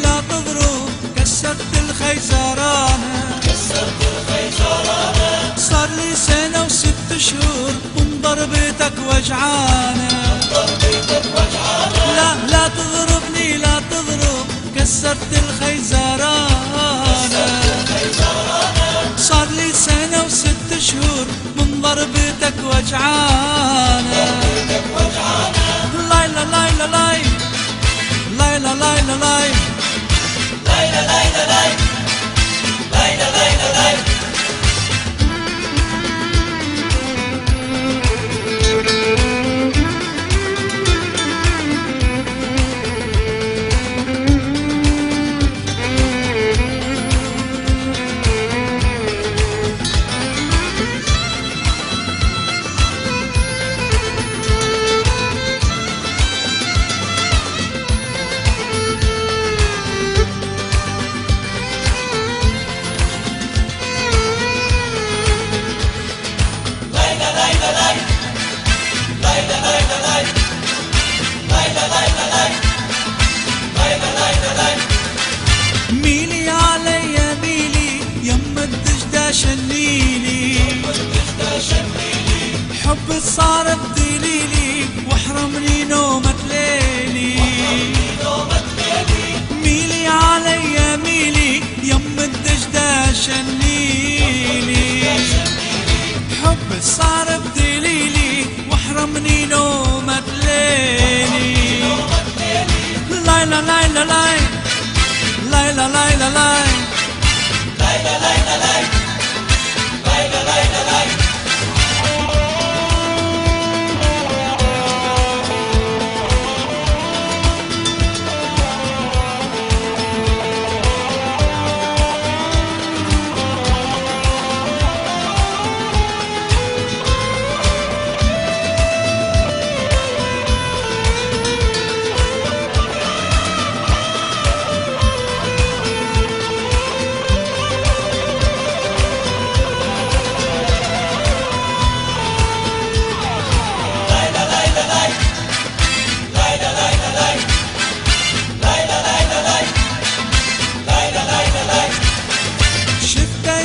لا تضرب كسرت الخيزرانة صار لي سنة و6 شهور من ضربتك وجعانة لا تضربني لا تضرب كسرت الخيزرانة صار لي سنة و6 شهور من ضربتك وجعانة لايلا لايلا لاي لايلا لايلا لاي لايلا لايلا لاي لايلا لايلا لاي ميلي علي ميلي يما الدجدة شنيلي حبك صار بدليلي واحرمني نومك ليلي ميلي علي ميلي يما الدجدة شنيلي حبك صار بدليلي واحرمني نومك ليلي لايلا لايلا لاي لايلا لايلا لاي لايلا لايلا لاي لايلا لايلا لاي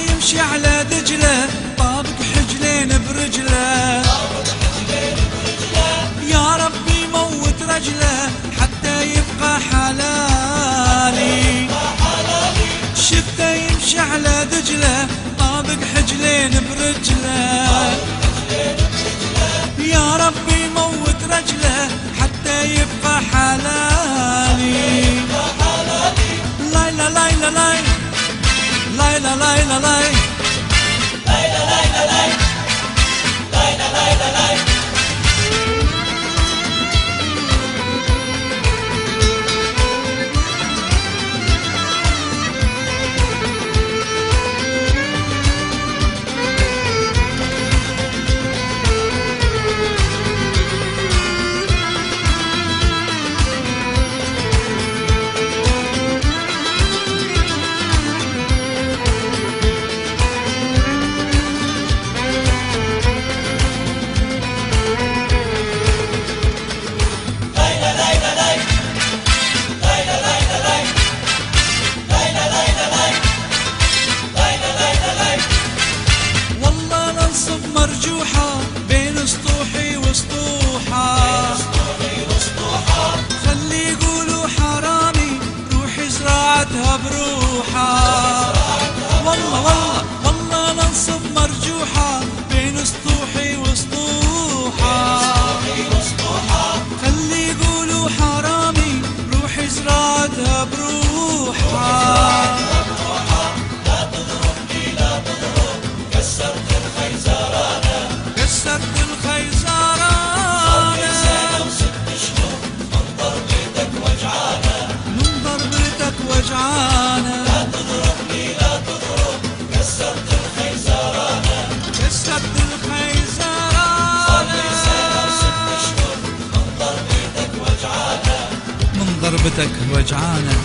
يمشي على دجلة طابق حجلين برجله يا ربي موت رجله حتى يبقى حلالي شفته يمشي على دجلة طابق حجلين برجله يا ربي موت رجله حتى يبقى حلالي لايلا لايلا لاي لايلا لايلا لاي لايلا لايلا لاي لايلا لايلا لاي مرجوحة بين سطوحي وسطوحة خلي يقولوا حرامي روحي زراعتها بروحة والله والله والله ننصب مرجوحة بين سطوحي وسطوحة خلي يقولوا حرامي روحي زراعتها بروحة لا تضربني لا تضرب كسرت الخيزرانة كسرت الخيزرانة صار لي سنة و6 شهور من ضربتك وجعانة من ضربتك وجعانة لا تضربني لا تضرب كسرت الخيزرانة كسرت الخيزرانة صار لي سنة و6 شهور من ضربتك وجعانة من ضربتك وجعانة